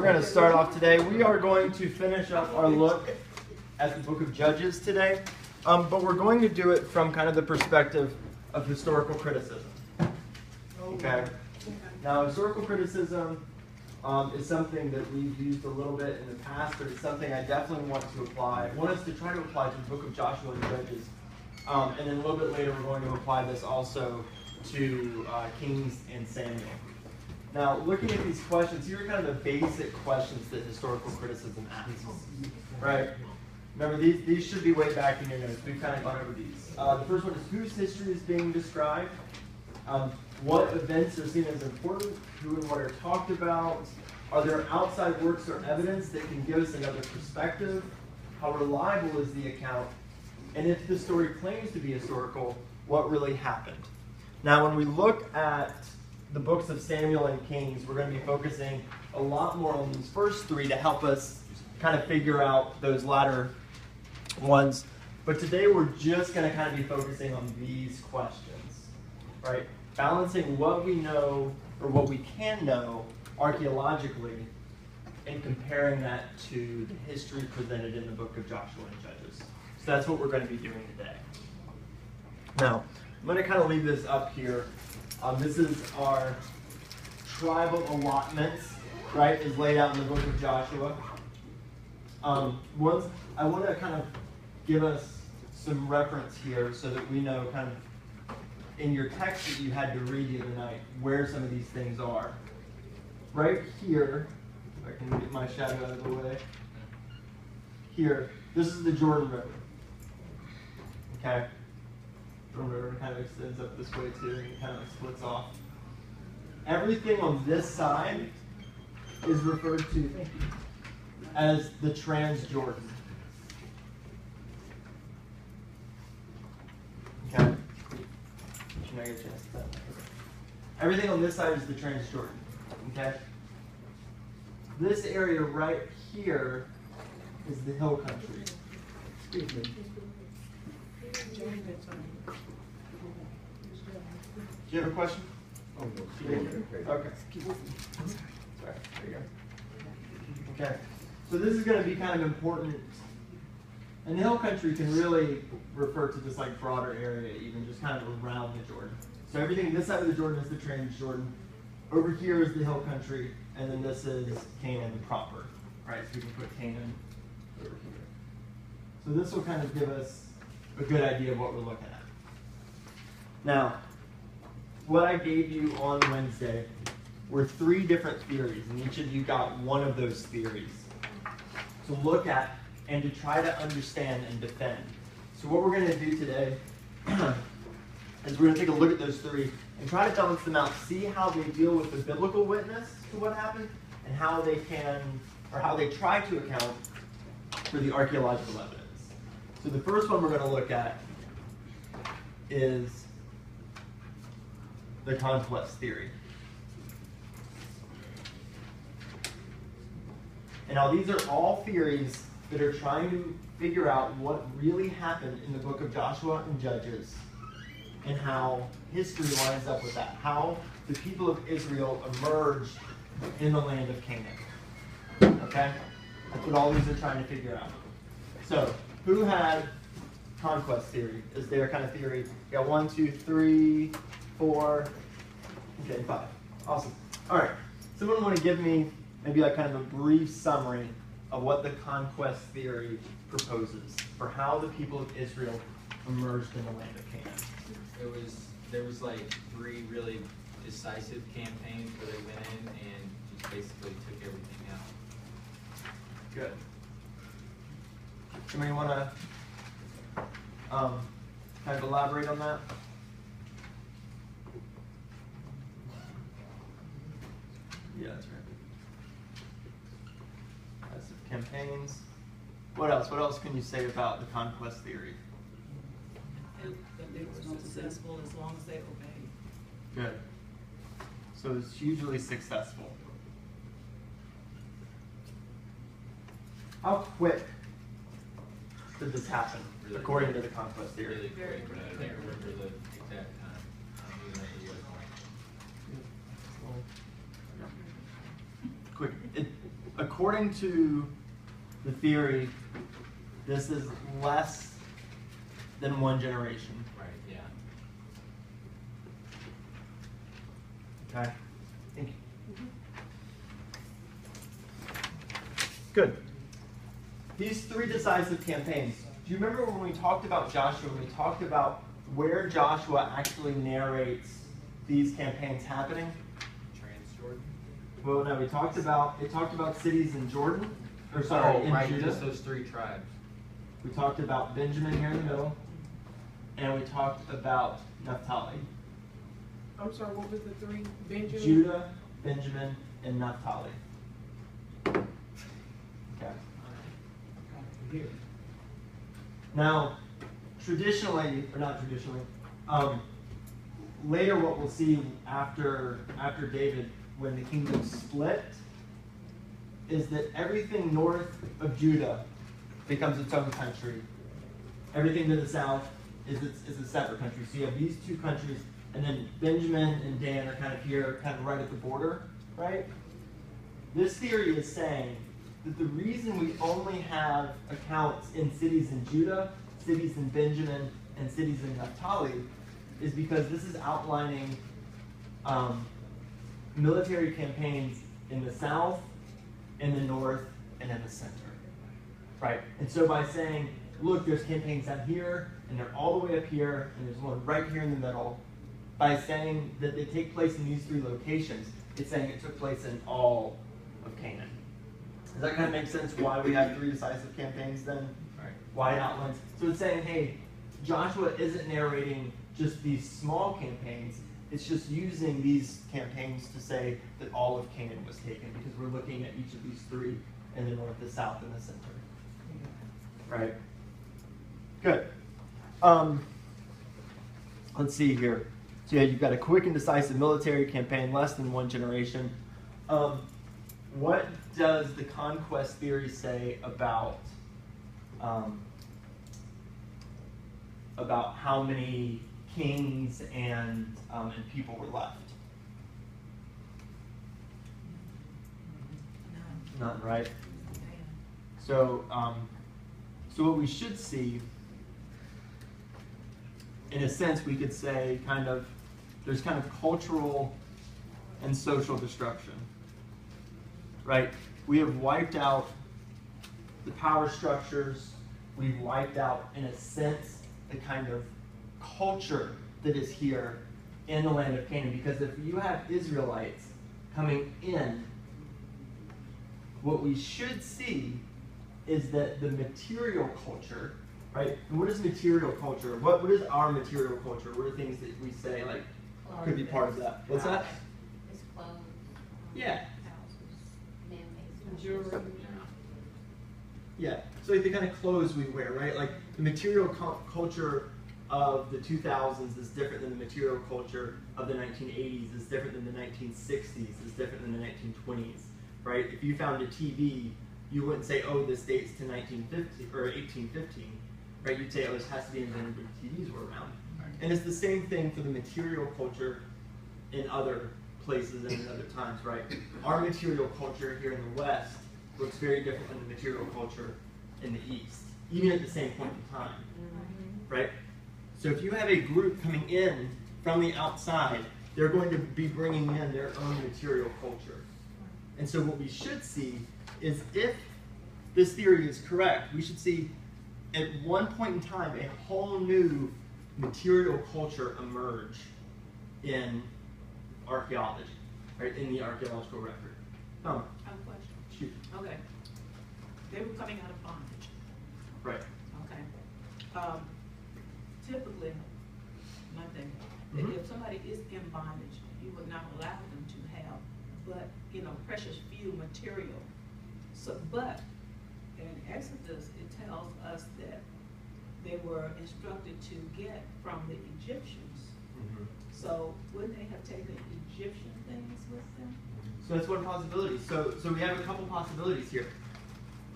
going to start off today. We are going to finish up our look at the book of Judges today, but we're going to do it from kind of the perspective of historical criticism. Okay. Now, historical criticism is something that we've used a little bit in the past, but it's something I definitely want to apply. I want us to try to apply to the book of Joshua and Judges, and then a little bit later we're going to apply this also to Kings and Samuel. Now, looking at these questions, here are kind of the basic questions that historical criticism asks, right? Remember, these should be way back in your notes. We've kind of gone over these. The first one is, whose history is being described? What events are seen as important? Who and what are talked about? Are there outside works or evidence that can give us another perspective? How reliable is the account? And if the story claims to be historical, what really happened? Now, when we look at the books of Samuel and Kings, we're going to be focusing a lot more on these first three to help us kind of figure out those latter ones. But today we're just going to kind of be focusing on these questions, right? Balancing what we know or what we can know archaeologically and comparing that to the history presented in the book of Joshua and Judges. So that's what we're going to be doing today. Now, I'm going to kind of leave this up here. This is our tribal allotments, right, is laid out in the book of Joshua. I want to kind of give us some reference here so that we know kind of in your text that you had to read the other night where some of these things are. Right here, if I can get my shadow out of the way, here, this is the Jordan River. Okay? Jordan River kind of extends up this way too, and it kind of splits off. Everything on this side is referred to as the Transjordan. Okay? Should I get a chance to that? Everything on this side is the Transjordan. Okay? This area right here is the hill country. Excuse me. Do you have a question? Oh, no. Okay. Sorry. There you go. Okay. So this is going to be kind of important. And the hill country can really refer to this like broader area, even just kind of around the Jordan. So everything this side of the Jordan is the Transjordan. Over here is the hill country, and then this is Canaan proper. Right? So we can put Canaan over here. So this will kind of give us a good idea of what we're looking at. Now, what I gave you on Wednesday were 3 different theories, and each of you got one of those theories to look at and to try to understand and defend. So what we're going to do today is we're going to take a look at those 3 and try to balance them out, see how they deal with the biblical witness to what happened, and how they can, or how they try to account for the archaeological evidence. So the first one we're going to look at is the Conquest theory. And now these are all theories that are trying to figure out what really happened in the book of Joshua and Judges and how history lines up with that. How the people of Israel emerged in the land of Canaan. Okay? That's what all these are trying to figure out. So, who had Conquest theory as their kind of theory? You got 1, 2, 3, 4, okay, 5. Awesome. All right. Someone want to give me maybe like kind of a brief summary of what the Conquest theory proposes for how the people of Israel emerged in the land of Canaan? There was like 3 really decisive campaigns where they went in and just basically took everything out. Good. Somebody want to kind of elaborate on that? Yeah, that's right. That's campaigns. What else? What else can you say about the Conquest theory? That they were successful as long as they obeyed. Good. So it's hugely successful. How quick did this happen, Really according quick. to the Conquest theory? Really quick, but I don't remember the exact time. I knew that it was Quick. according to the theory, this is less than one generation. Right, yeah. Okay. Thank you. Good. These three decisive campaigns. Do you remember when we talked about Joshua, when we talked about where Joshua actually narrates these campaigns happening? Transjordan? Well, no, it talked about cities in Jordan, or sorry, in right, Judah. just those three tribes. We talked about Benjamin here in the middle, and we talked about Naphtali. I'm sorry, what was the three? Benjamin? Judah, Benjamin, and Naphtali. Okay. Here. Now, traditionally, or not traditionally, later what we'll see after David, when the kingdom split, is that everything north of Judah becomes its own country. Everything to the south is a separate country. So you have these two countries, and then Benjamin and Dan are kind of here, kind of right at the border, right? This theory is saying that the reason we only have accounts in cities in Judah, cities in Benjamin, and cities in Naphtali is because this is outlining military campaigns in the south, in the north, and in the center. Right? And so by saying, look, there's campaigns down here, and they're all the way up here, and there's one right here in the middle, by saying that they take place in these three locations, it's saying it took place in all of Canaan. Does that kind of make sense why we have three decisive campaigns then? Right. Why it outlines. So it's saying, hey, Joshua isn't narrating just these small campaigns, it's just using these campaigns to say that all of Canaan was taken, because we're looking at each of these three in the north, the south, and the center. Right? Good. Let's see here. So yeah, you've got a quick and decisive military campaign, less than one generation. What does the conquest theory say about how many kings and people were left? None, right? So, so what we should see, in a sense, we could say there's kind of cultural and social destruction, right? We have wiped out the power structures. We've wiped out, in a sense, the kind of culture that is here in the land of Canaan. Because if you have Israelites coming in, what we should see is that the material culture, right? And what is material culture? What is our material culture? What are things that we say like could be part of that? What's that? It's clothes. Yeah. Houses, man-made Jewelry. structures. Yeah. So like the kind of clothes we wear, right? Like the material culture of the 2000s is different than the material culture of the 1980s, is different than the 1960s, is different than the 1920s, right? If you found a TV, you wouldn't say, oh, this dates to 1950 or 1815, right? You'd say, oh, this has to be invented when TVs were around. And it's the same thing for the material culture in other places and in other times, right? Our material culture here in the West looks very different than the material culture in the East, even at the same point in time, right? So if you have a group coming in from the outside, they're going to be bringing in their own material culture. And so what we should see is, if this theory is correct, we should see at one point in time a whole new material culture emerge in archaeology, right? In the archaeological record. I have a question. Shoot. Okay. They were coming out of bondage. Right. Okay. Typically, my thing, Mhm. if somebody is in bondage, you would not allow them to have, but, precious few material. So, but in Exodus, it tells us that they were instructed to get from the Egyptians. Mm-hmm. So wouldn't they have taken Egyptian things with them? So that's one possibility. So we have a couple possibilities here.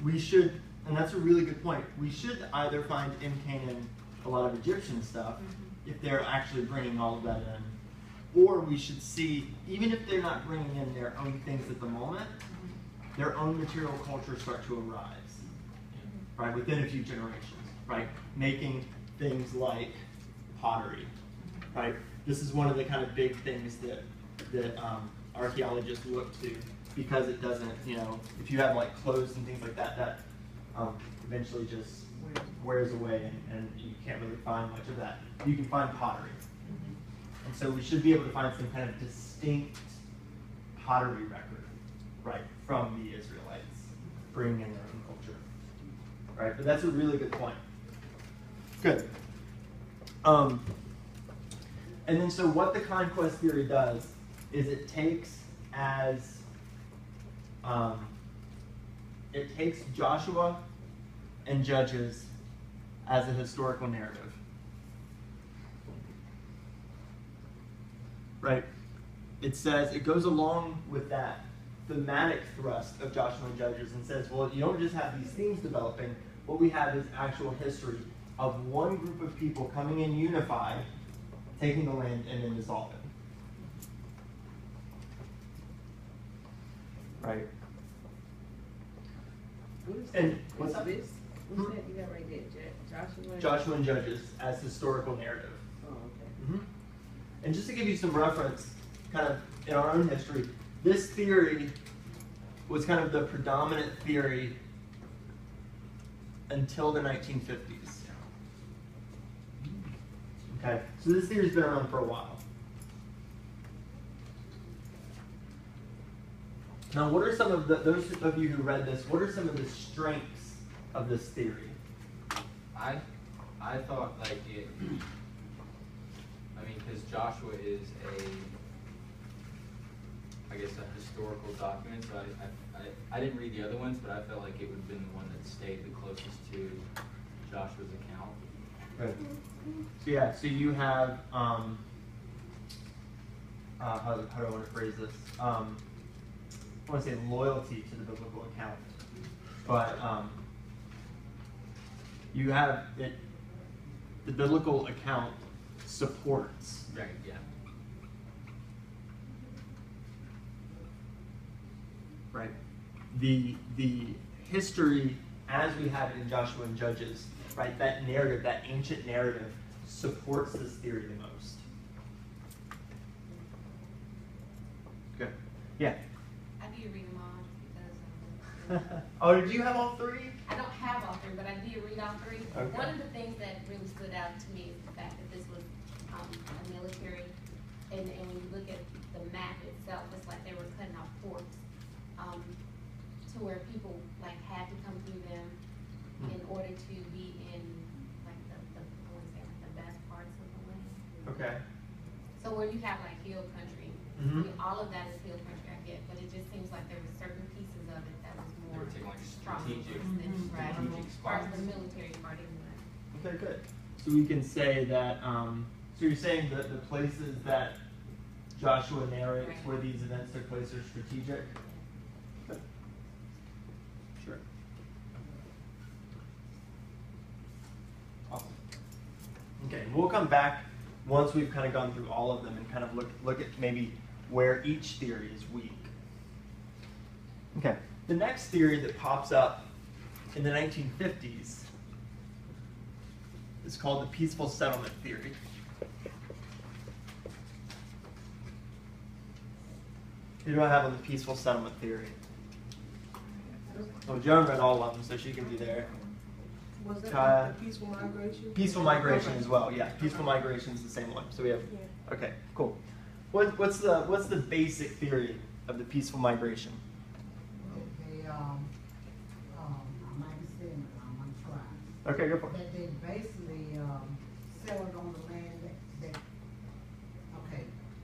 We should, and that's a really good point, we should either find in Canaan a lot of Egyptian stuff, if they're actually bringing all of that in, or we should see, even if they're not bringing in their own things at the moment, their own material culture start to arise, right, within a few generations, right, making things like pottery, right. This is one of the kind of big things that archaeologists look to, because it doesn't, you know, if you have like clothes and things like that, that eventually just wears away, and you can't really find much of that. You can find pottery. And so we should be able to find some kind of distinct pottery record, right, from the Israelites, bringing in their own culture, right? But that's a really good point. Good. And then so what the conquest theory does is it takes Joshua and Judges as a historical narrative. Right? It says, it goes along with that thematic thrust of Joshua and Judges and says, well, you don't just have these themes developing. What we have is actual history of one group of people coming in unified, taking the land, and then dissolving. Right? What's this? What's that you got right there? Joshua and Judges as historical narrative. Oh, okay. Mm-hmm. And just to give you some reference, kind of in our own history, this theory was kind of the predominant theory until the 1950s. Okay, so this theory's been around for a while. Now, what are some of those of you who read this, what are some of the strengths of this theory? I thought like it, I mean, because Joshua is I guess a historical document, so I didn't read the other ones, but I felt like it would have been the one that stayed the closest to Joshua's account. Right. So yeah, so you have, how do I want to phrase this? I want to say loyalty to the biblical account, but you have it. The biblical account supports. Right. Yeah. Right. The history as we have it in Joshua and Judges, right? That narrative, that ancient narrative, supports this theory the most. Good. Yeah. I do read them all because Oh, did you have all three? I don't have all three, but I did read all three. Okay. One of the things that really stood out to me is the fact that this was a military, and when you look at the map itself, it's like they were cutting off forts to where people like had to come through them in order to be in like I want to say like the best parts of the land. Okay. So where you have like hill country, I mean, all of that is hill country, I get, but it just seems like there were certain pieces of it that was They more were taking like strong. strategic Right. As far as spots. the military part anyway. Okay, good. So we can say that, so you're saying that the places that Joshua narrates Right. where these events took place are strategic? Good. Sure. Awesome. Okay, we'll come back once we've kind of gone through all of them and kind of look at maybe where each theory is weak. Okay, the next theory that pops up in the 1950s is called the peaceful settlement theory. Who do I have on the peaceful settlement theory? Well, Joan read all of them, so she can be there. Was that Kaya. the peaceful migration? Peaceful migration Okay. as well. Yeah, peaceful migration is the same one. So we have. Yeah. Okay, cool. What's the basic theory of the peaceful migration? They, I might be saying it, I'm gonna try. Okay, go for it. That they basically, settled on the land that, okay,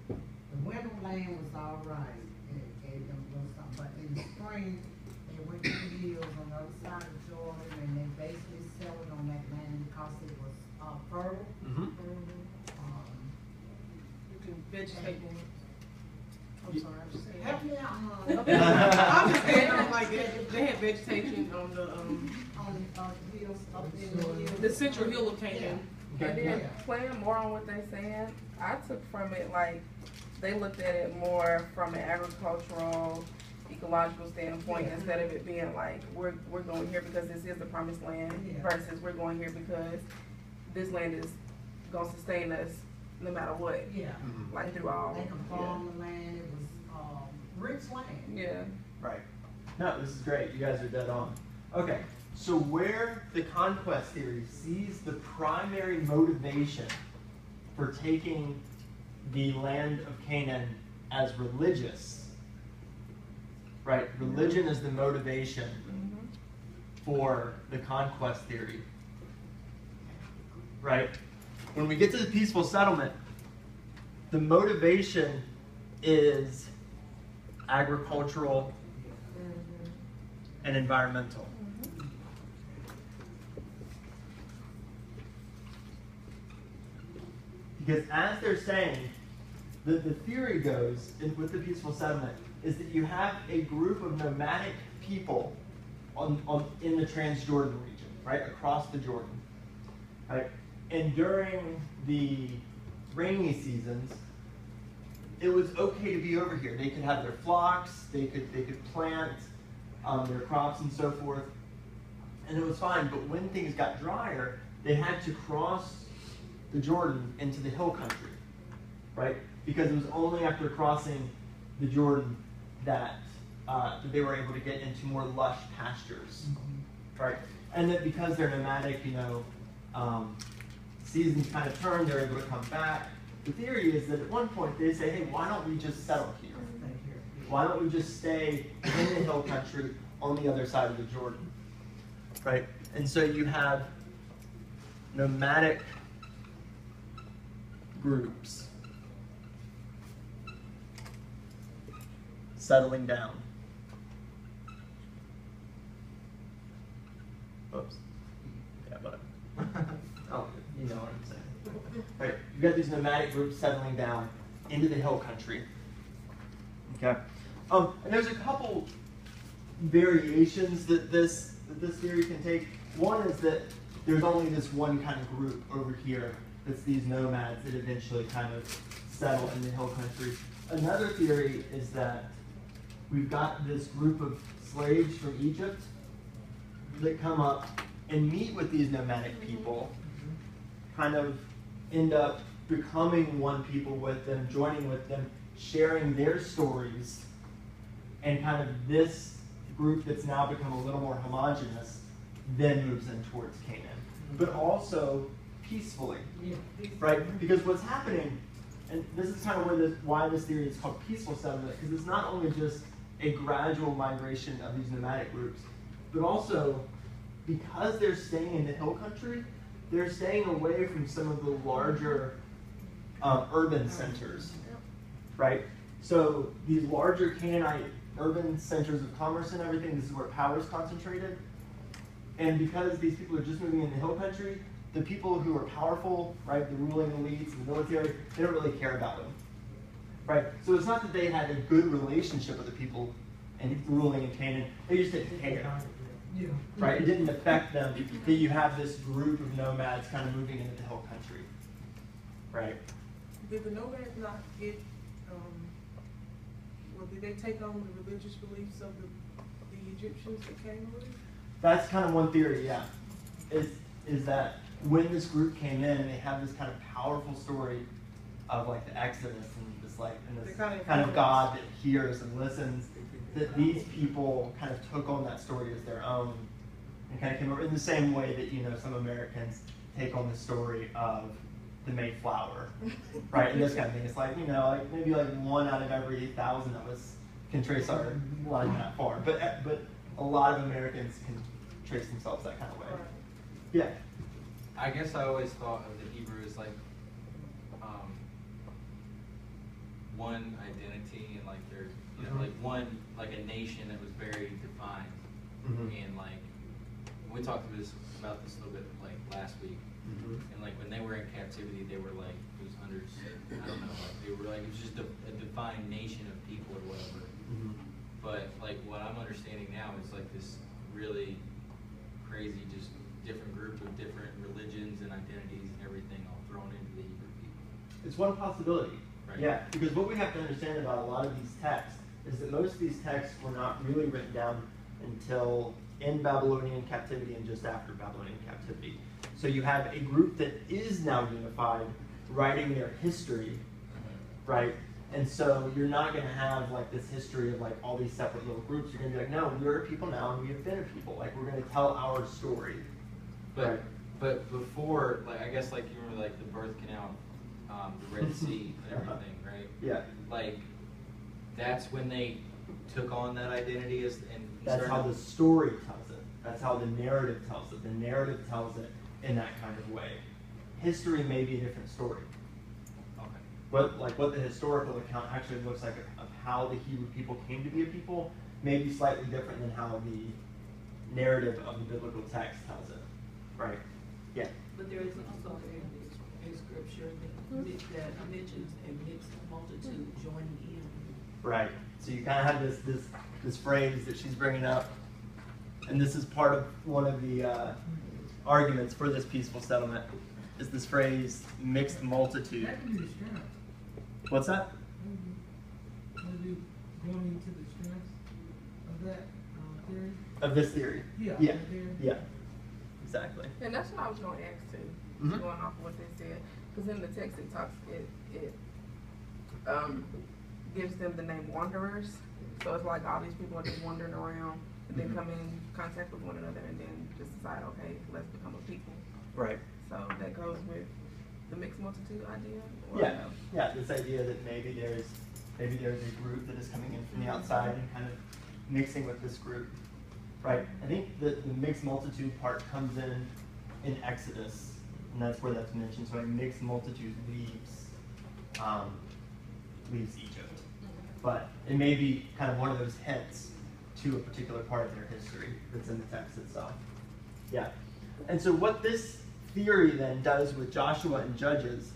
the winter land was all right, it gave them a little something, but in the spring, they went to the hills on the other side of Jordan, and they basically settled on that land because it was, fertile. Mm-hmm. You can vegetate on it. I'm sorry, I'm just saying. Help me out, I'm just saying, like, they had vegetation on the, on the hills up in the hills. the central hill of Canaan. Okay. And then playing more on what they saying, I took from it like they looked at it more from an agricultural ecological standpoint, Yeah. instead of it being like, we're going here because this is the promised land, Yeah. versus we're going here because this land is gonna sustain us no matter what, Yeah. like through all. They can farm the land, it was, rich land. Yeah. Right. No, this is great. You guys are dead on. Okay, so where the conquest theory sees the primary motivation for taking the land of Canaan as religious, right? Religion is the motivation for the conquest theory, right? When we get to the peaceful settlement, the motivation is agricultural and environmental. Because as they're saying, the theory goes with the peaceful settlement is that you have a group of nomadic people in the Transjordan region, right, across the Jordan, right? And during the rainy seasons, it was okay to be over here. They could have their flocks, they could plant their crops and so forth, and it was fine. But when things got drier, they had to cross the Jordan into the hill country, right? Because it was only after crossing the Jordan that they were able to get into more lush pastures, right? And that because they're nomadic, seasons kind of turn, they're able to come back. The theory is that at one point they say, hey, why don't we just settle here? Why don't we just stay in the hill country on the other side of the Jordan, right? And so you have nomadic groups settling down. Oops. Yeah, whatever. Oh, you know what I'm saying. Right, you've got these nomadic groups settling down into the hill country. Okay. And there's a couple variations that this theory can take. One is that there's only this one kind of group over here that's these nomads that eventually kind of settle in the hill country. Another theory is that we've got this group of slaves from Egypt that come up and meet with these nomadic people, kind of end up becoming one people with them, joining with them, sharing their stories, and kind of this group that's now become a little more homogenous then moves in towards Canaan. But also peacefully, right? Because what's happening, and this is kind of why this theory is called peaceful settlement, because it's not only just a gradual migration of these nomadic groups, but also because they're staying in the hill country, they're staying away from some of the larger urban centers, right? So these larger Canaanite urban centers of commerce and everything, this is where power is concentrated. And because these people are just moving in the hill country, the people who are powerful, right, the ruling elites, the military, they don't really care about them, right? So it's not that they had a good relationship with the people and ruling in Canaan, they just didn't care, right? It didn't affect them that you have this group of nomads kind of moving into the hill country, right? Did the nomads not get, did they take on the religious beliefs of the Egyptians that came with? That's kind of one theory, yeah. Is that when this group came in and they have this kind of powerful story of like the Exodus and this kind of God that hears and listens, that these people kind of took on that story as their own and kind of came over in the same way that some Americans take on the story of the Mayflower, right? And this kind of thing. It's like maybe like 1 out of every 1,000 of us can trace our line that far, but a lot of Americans can trace themselves that kind of way. Yeah. I guess I always thought of the Hebrews like one identity and like their like one like a nation that was very defined. And like we talked about this a little bit like last week. And like when they were in captivity, they were like it was under I don't know like they were like it was just a defined nation of people or whatever. But like what I'm understanding now is like this really crazy just different group of different religions and identities and everything all thrown into the Hebrew people. It's one possibility. Right. Yeah, because what we have to understand about a lot of these texts is that most of these texts were not really written down until in Babylonian captivity and just after Babylonian captivity. So you have a group that is now unified, writing their history, right? And so you're not going to have like this history of like all these separate little groups. You're going to be like, no, we're a people now and we have been a people. Like we're going to tell our story. But but before, like I guess like you remember like the birth canal, the Red Sea and everything, right? Yeah. Like that's when they took on that identity as and That's started- how the story tells it. That's how the narrative tells it. The narrative tells it in that kind of way. History may be a different story. Okay. But like what the historical account actually looks like of how the Hebrew people came to be a people may be slightly different than how the narrative of the biblical text tells it. Right? Yeah. But there is also a scripture that mentions a mixed multitude joining in. Right. So you kind of have this phrase that she's bringing up, and this is part of one of the arguments for this peaceful settlement, is this phrase "mixed multitude." That can be the strength. What's that? Would you going into the strengths of that theory? Of this theory. Yeah. Yeah. the theory. Yeah. Exactly. And that's what I was going to ask too, Mhm. going off of what they said, because in the text it talks it gives them the name wanderers. So it's like all these people are just wandering around and then Mhm. come in contact with one another and then just decide, okay, let's become a people. Right. So that goes with the mixed multitude idea. Or Yeah. no? Yeah. This idea that maybe there's a group that is coming in from the outside and kind of mixing with this group. Right. I think that the mixed multitude part comes in Exodus, and that's where that's mentioned. So a mixed multitude leaves Egypt, but it may be kind of one of those hints to a particular part of their history that's in the text itself. Yeah. And so what this theory then does with Joshua and Judges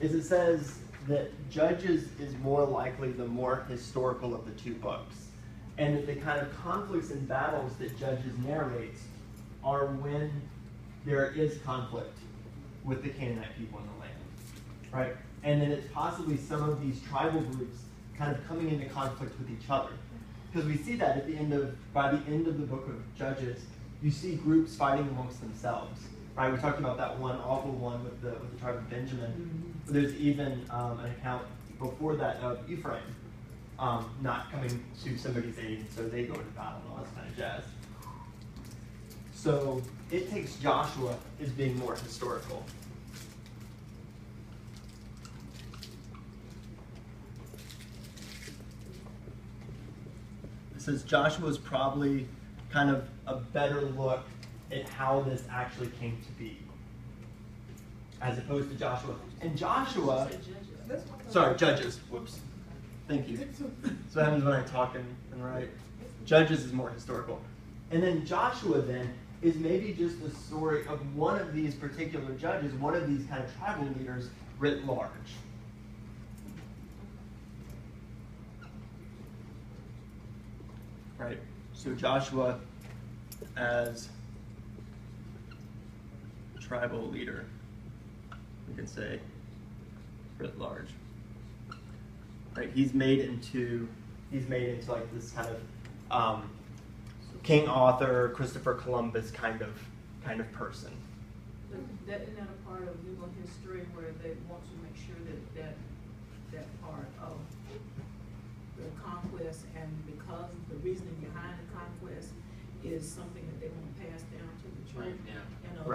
is it says that Judges is more likely the more historical of the two books, and that the kind of conflicts and battles that Judges narrates are when there is conflict with the Canaanite people in the land, right? And then it's possibly some of these tribal groups kind of coming into conflict with each other. Because we see that by the end of the book of Judges, you see groups fighting amongst themselves, right? We talked about that one awful one with the tribe of Benjamin. But there's even an account before that of Ephraim not coming to somebody's aid, so they go into battle and all that kind of jazz. So it takes Joshua as being more historical. It says Joshua is probably kind of a better look at how this actually came to be, as opposed to Joshua. And Joshua, Judges. Whoops. Thank you. So what happens when I talk and write. Judges is more historical. And then Joshua then is maybe just the story of one of these particular judges, one of these kind of tribal leaders writ large. Right? So Joshua as tribal leader, we can say, writ large. Right? He's made into like this kind of King Arthur, Christopher Columbus kind of person. But that isn't that a part of legal history where they want to make sure that part of the conquest, and because the reasoning behind the conquest is something that they want to pass down to the children and other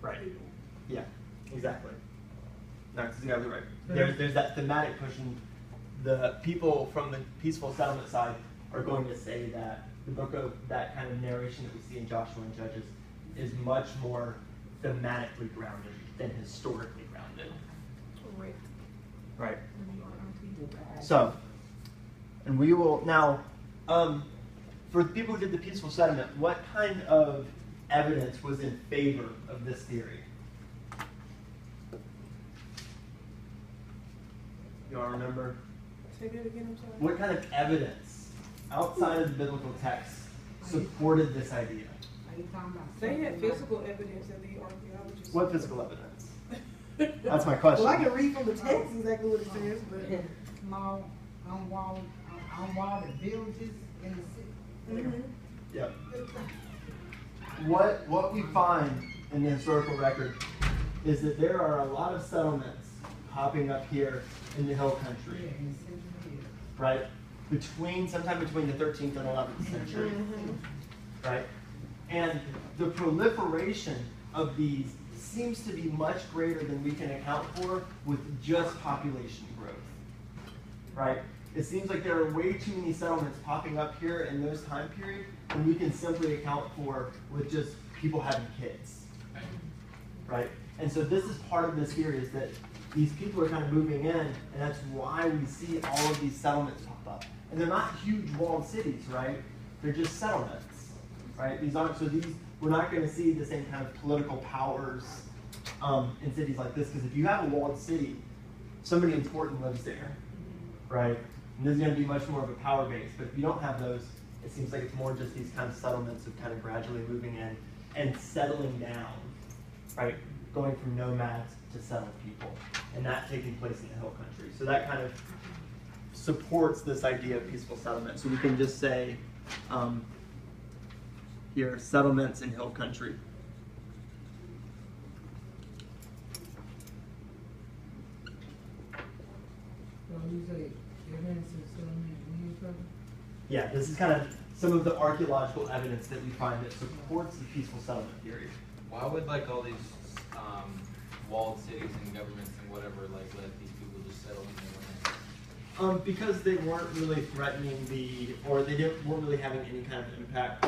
Right. people. Yeah, exactly. No, that's exactly right. There's that thematic push, and the people from the peaceful settlement side are going to say that the book of that kind of narration that we see in Joshua and Judges is much more thematically grounded than historically grounded. Correct. Right. So, and we will now, for the people who did the peaceful settlement, what kind of evidence was in favor of this theory? You all remember? Say that again, I'm sorry. What kind of evidence outside of the biblical text supported this idea? Are you talking about? They had something like- physical evidence that the archaeologists. What physical evidence? That's my question. Well, I can read from the text exactly what it says, but Small, unwalled unwanted villages in the city. Yep. What we find in the historical record is that there are a lot of settlements popping up here in the hill country, Yeah, in the central here. right? Sometime between the 13th and 11th century, right? And the proliferation of these seems to be much greater than we can account for with just population growth, right? It seems like there are way too many settlements popping up here in those time periods than we can simply account for with just people having kids, right? And so this is part of this theory, is that these people are kind of moving in, and that's why we see all of these settlements pop up. And they're not huge walled cities, right? They're just settlements, right? We're not going to see the same kind of political powers in cities like this, because if you have a walled city, somebody important lives there, right? And this is going to be much more of a power base. But if you don't have those, it seems like it's more just these kind of settlements of kind of gradually moving in and settling down, right? Going from nomads to settled people, and that taking place in the hill country. So that kind of supports this idea of peaceful settlement. So we can just say here, settlements in hill country. So you say evidence of settlement in hill country? Yeah, this is kind of some of the archaeological evidence that we find that supports the peaceful settlement theory. Why would like all these walled cities and governments and whatever like let these people just settle in their land? Because they weren't really threatening weren't really having any kind of impact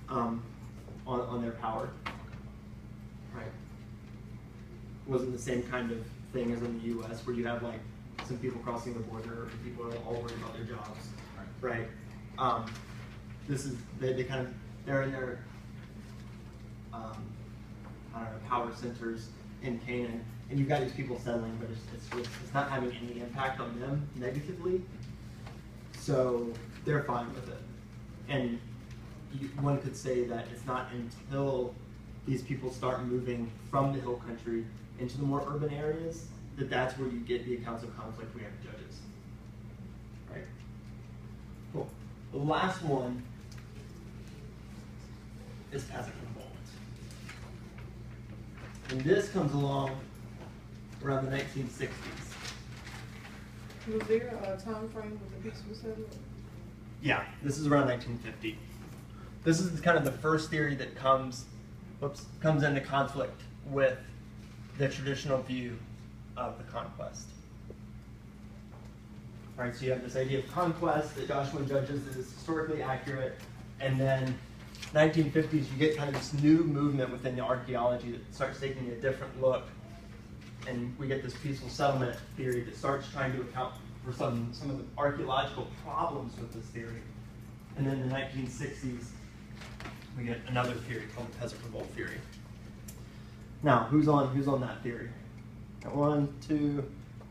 on their power. Right. It wasn't the same kind of thing as in the U.S. where you have like some people crossing the border and people are all worried about their jobs. Right. This is they're in their power centers in Canaan, and you've got these people settling, but it's not having any impact on them negatively. So they're fine with it. And one could say that it's not until these people start moving from the hill country into the more urban areas that's where you get the accounts of conflict we have in Judges. Right? Cool. The last one is Peasant Revolt. And this comes along around the 1960s. Was there a time frame with the peaceful settlement? Yeah, this is around 1950. This is kind of the first theory that comes into conflict with the traditional view of the conquest. All right, so you have this idea of conquest that Joshua and Judges is historically accurate, and then 1950s you get kind of this new movement within the archaeology that starts taking a different look, and we get this peaceful settlement theory that starts trying to account for some of the archaeological problems with this theory. And then in the 1960s we get another theory called the Peasant Revolt theory. Now, who's on that theory? Got 1, 2,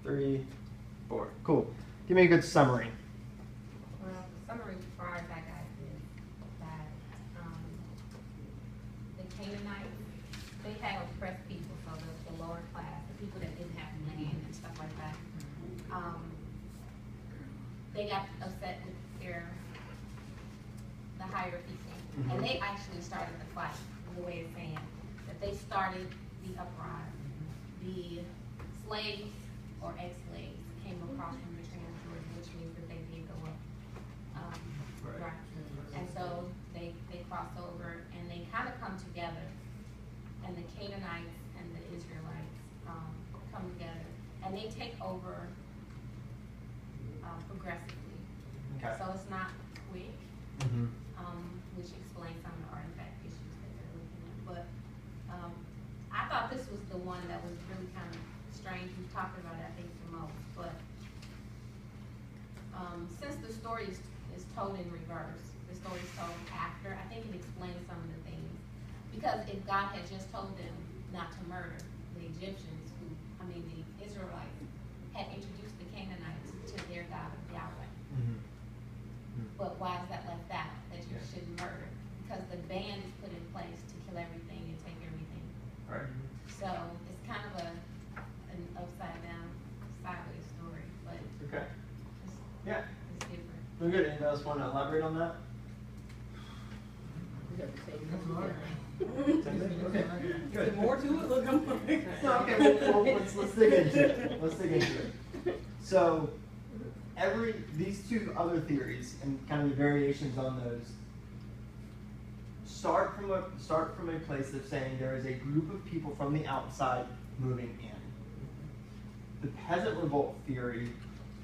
3, 4. Cool. Give me a good summary. Well, the summary far as I got is that the Canaanites, they had oppressed people, so the lower class, the people that didn't have land and stuff like that, they got upset with the higher people. Mm-hmm. And they actually started the fight, the way it's saying, that they started the uprising. The slaves or ex-slaves came across from the Trans-Jordan, which means that they did go up. Right. And so they crossed over and they kind of come together. And the Canaanites and the Israelites come together. And they take over progressively. Okay. So it's not quick. Mm-hmm. Which explains some of the artifact issues that they're looking at. But I thought this was the one that was really kind of strange. We've talked about it, I think, the most. But since the story is told in reverse, the story is told after, I think it explains some of the things. Because if God had just told them not to murder the Egyptians, the Israelites, had introduced the Canaanites to their God Yahweh. Mm-hmm. But why is that left out? That you shouldn't murder? Because the ban is put in place to kill everything and take everything. Right. So it's kind of an upside down, sideways story. But Okay. it's, Yeah. it's good. Anybody else want to elaborate on that? We got to take That's it. hard. Same thing? Okay, Is good. there more to it? Look, I'm like. No, okay, well, let's dig into it. Let's dig into it. So, these two other theories and kind of the variations on those start from a place of saying there is a group of people from the outside moving in. The peasant revolt theory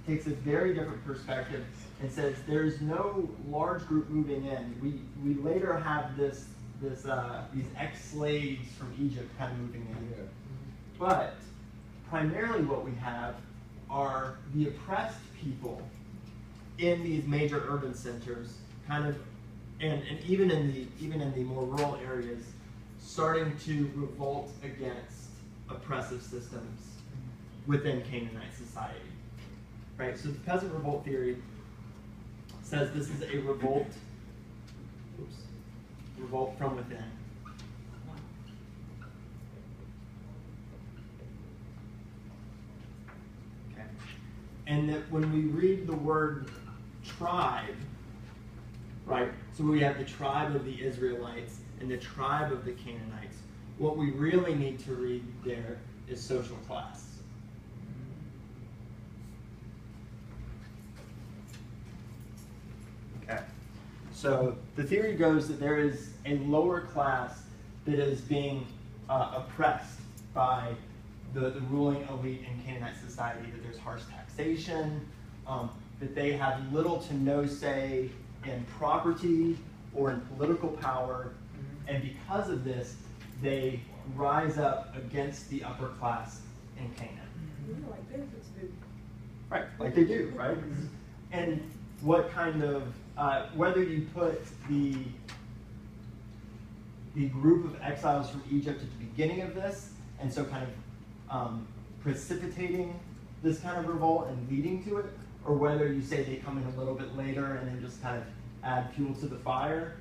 takes a very different perspective and says there is no large group moving in. We later have these ex-slaves from Egypt kind of moving in. But primarily what we have are the oppressed people in these major urban centers, kind of, and even in the more rural areas, starting to revolt against oppressive systems within Canaanite society. Right? So the peasant revolt theory says this is a revolt from within. Okay. And that when we read the word tribe, right? So we have the tribe of the Israelites and the tribe of the Canaanites. What we really need to read there is social class. Okay. So the theory goes that there is a lower class that is being oppressed by the ruling elite in Canaanite society, that there's harsh taxation, that they have little to no say in property or in political power, and because of this, they rise up against the upper class in Canaan. Like benefits do. Right, like they do, right? And what kind of, whether you put the group of exiles from Egypt at the beginning of this, and so kind of precipitating this kind of revolt and leading to it, or whether you say they come in a little bit later and then just kind of add fuel to the fire.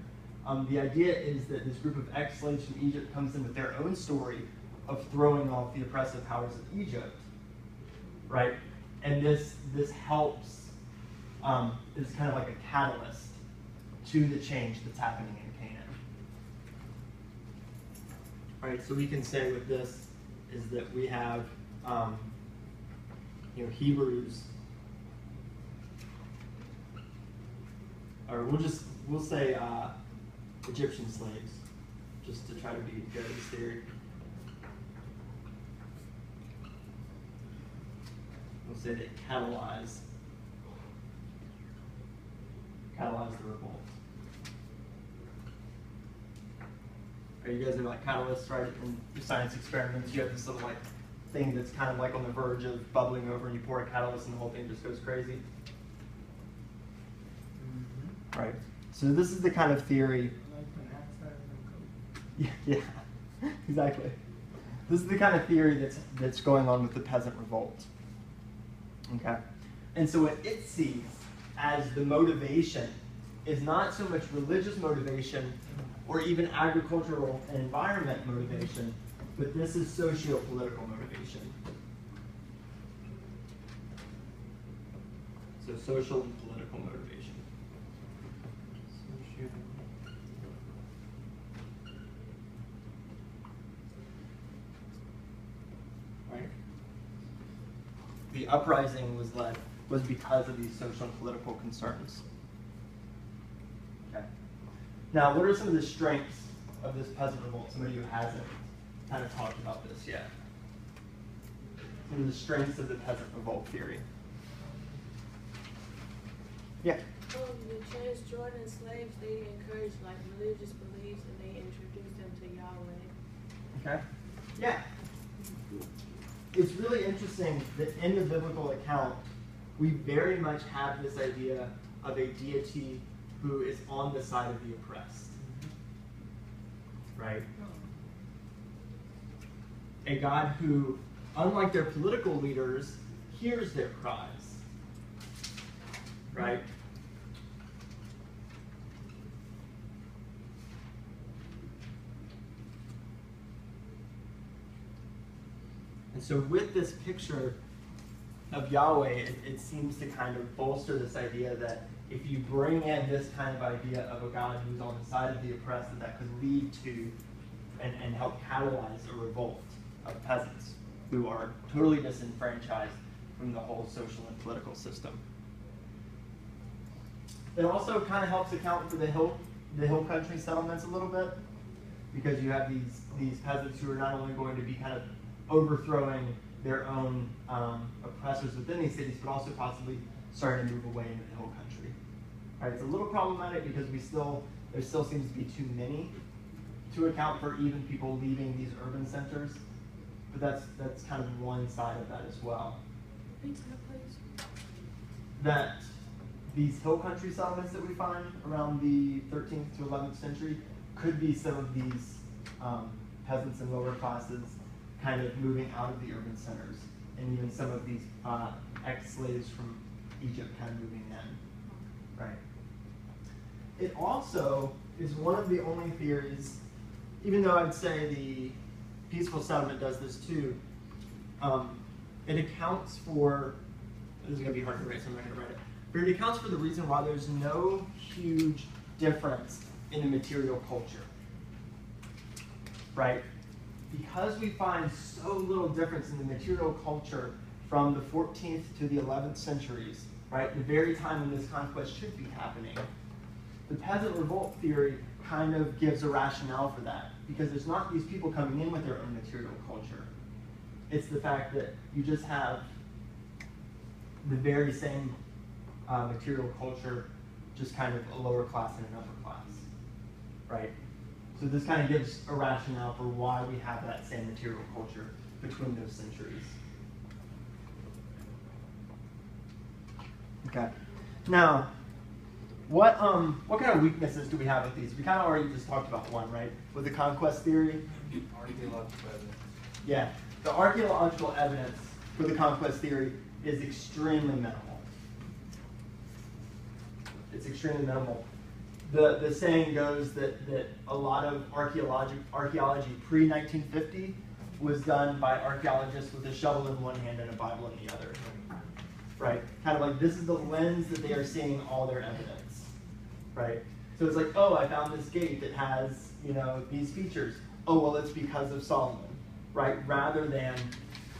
The idea is that this group of ex-slaves from Egypt comes in with their own story of throwing off the oppressive powers of Egypt, right? And this helps, is kind of like a catalyst to the change that's happening in Canaan. Right, so we can say with this is that we have, Hebrews, or we'll say Egyptian slaves, just to try to be good at this theory. We'll say they catalyze the revolt. Are you guys are like catalysts, right? In your science experiments, you have this little like thing that's kind of like on the verge of bubbling over, and you pour a catalyst, and the whole thing just goes crazy. Right. So this is the kind of theory. Yeah, exactly. This is the kind of theory that's going on with the peasant revolt. Okay, and so what it sees as the motivation is not so much religious motivation or even agricultural and environment motivation, but this is socio-political motivation. So social and political motivation. Right? The uprising was because of these social and political concerns. Okay. Now, what are some of the strengths of this peasant revolt? Somebody who hasn't kind of talked about this yet. Some of the strengths of the peasant revolt theory. Yeah. The Transjordan slaves, they encourage like religious beliefs and they introduce them to Yahweh. Okay. Yeah. It's really interesting that in the biblical account, we very much have this idea of a deity who is on the side of the oppressed. Right? A God who, unlike their political leaders, hears their cries. Right? And so with this picture of Yahweh, it seems to kind of bolster this idea that if you bring in this kind of idea of a God who's on the side of the oppressed, that could lead to and help catalyze a revolt of peasants who are totally disenfranchised from the whole social and political system. It also kind of helps account for the hill country settlements a little bit, because you have these peasants who are not only going to be kind of overthrowing their own oppressors within these cities, but also possibly starting to move away into the hill country. Right, it's a little problematic because there still seems to be too many to account for even people leaving these urban centers, but that's kind of one side of that as well. That these hill country settlements that we find around the 13th to 11th century could be some of these peasants and lower classes kind of moving out of the urban centers, and even some of these ex-slaves from Egypt kind of moving in. Right. It also is one of the only theories, even though I'd say the peaceful settlement does this too, it accounts for, this is going to be hard to write, so I'm not going to write it, but it accounts for the reason why there's no huge difference in the material culture. Right? Because we find so little difference in the material culture from the 14th to the 11th centuries, right, the very time when this conquest should be happening, the peasant revolt theory kind of gives a rationale for that, because there's not these people coming in with their own material culture. It's the fact that you just have the very same material culture, just kind of a lower class and an upper class, right? So this kind of gives a rationale for why we have that same material culture between those centuries. Okay. Now, what kind of weaknesses do we have with these? We kind of already just talked about one, right? With the conquest theory. Archaeological evidence. Yeah. The archaeological evidence for the conquest theory is extremely minimal. It's extremely minimal. The saying goes that a lot of archaeology pre-1950 was done by archaeologists with a shovel in one hand and a Bible in the other. Right? Kind of like this is the lens that they are seeing all their evidence. Right? So it's like, oh, I found this gate that has, these features. Oh, well, it's because of Solomon. Right? Rather than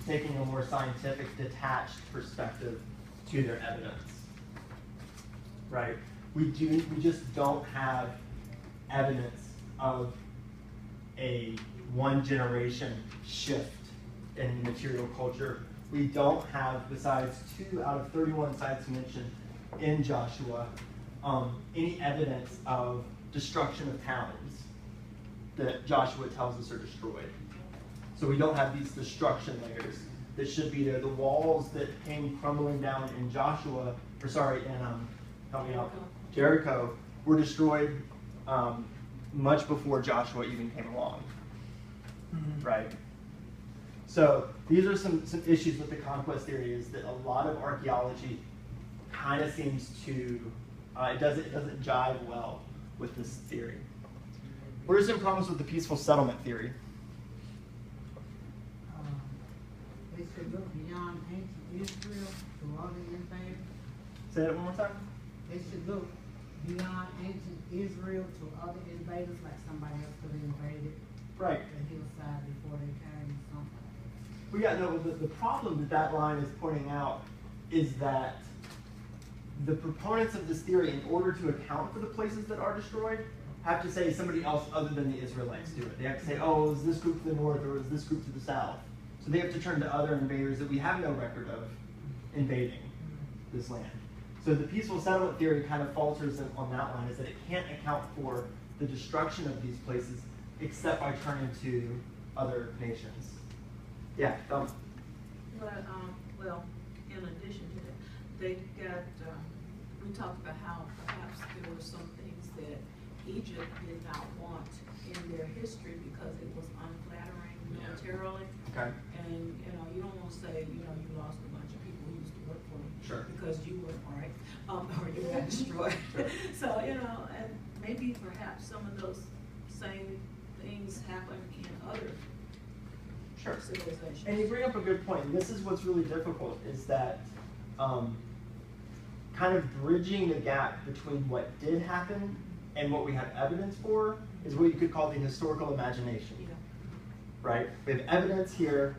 taking a more scientific, detached perspective to their evidence. Right? We just don't have evidence of a one generation shift in material culture. We don't have, besides 2 out of 31 sites mentioned in Joshua, any evidence of destruction of towns that Joshua tells us are destroyed. So we don't have these destruction layers that should be there. The walls that came crumbling down in Joshua, help me out, Jericho, were destroyed much before Joshua even came along. Right? So these are some issues with the conquest theory, is that a lot of archaeology kind of seems to, it doesn't jive well with this theory. What are some problems with the peaceful settlement theory? They should look beyond ancient Israel to other invaders. Say that one more time. They should look beyond ancient Israel to other invaders, like somebody else could have invaded Right. the hillside before they came or something. Well, yeah, no, the problem that line is pointing out is that the proponents of this theory, in order to account for the places that are destroyed, have to say somebody else other than the Israelites do it. They have to say, oh, is this group to the north or is this group to the south? So they have to turn to other invaders that we have no record of invading this land. So the peaceful settlement theory kind of falters on that line, is that it can't account for the destruction of these places except by turning to other nations. Yeah. But, well, in addition to that, they got, we talked about how perhaps there were some things that Egypt did not want in their history because it was unflattering militarily. Okay. And, you don't want to say, you lost a bunch of people who used to work for you. Sure. Because you were, right, or you got destroyed. Sure. So, and maybe perhaps some of those same things happen in other civilizations. And you bring up a good point. This is what's really difficult, is that kind of bridging the gap between what did happen and what we have evidence for is what you could call the historical imagination. Yeah. Right? We have evidence here,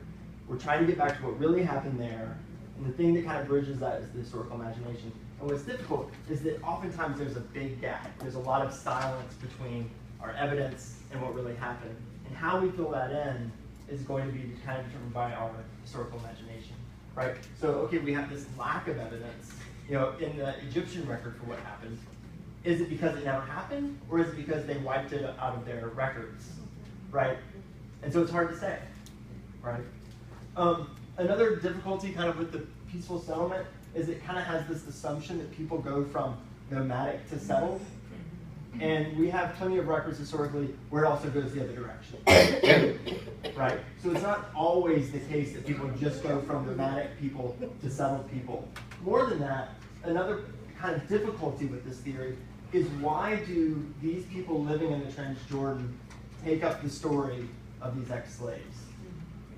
we're trying to get back to what really happened there, and the thing that kind of bridges that is the historical imagination. And what's difficult is that oftentimes there's a big gap. There's a lot of silence between our evidence and what really happened. And how we fill that in is going to be kind of determined by our historical imagination. Right? So, okay, we have this lack of evidence, you know, in the Egyptian record for what happened. Is it because it never happened, or is it because they wiped it out of their records? Right? And so it's hard to say. Right? Another difficulty kind of with the peaceful settlement is it kind of has this assumption that people go from nomadic to settled. And we have plenty of records historically where it also goes the other direction. Right? So it's not always the case that people just go from nomadic people to settled people. More than that, another kind of difficulty with this theory is why do these people living in the Transjordan take up the story of these ex-slaves?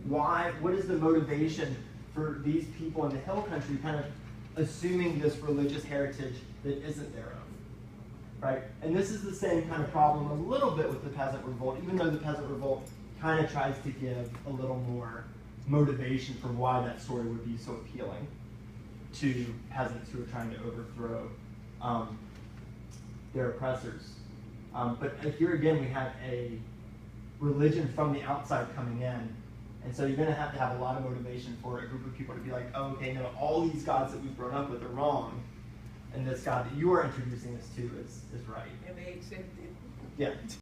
Why? What is the motivation for these people in the hill country kind of assuming this religious heritage that isn't their own? Right? And this is the same kind of problem a little bit with the peasant revolt, even though the peasant revolt kind of tries to give a little more motivation for why that story would be so appealing to peasants who are trying to overthrow their oppressors. But here again, we have a religion from the outside coming in. And so you're going to have a lot of motivation for a group of people to be like, oh, okay, no, all these gods that we've grown up with are wrong. And this God that you are introducing us to is right. And they accept it. Yeah.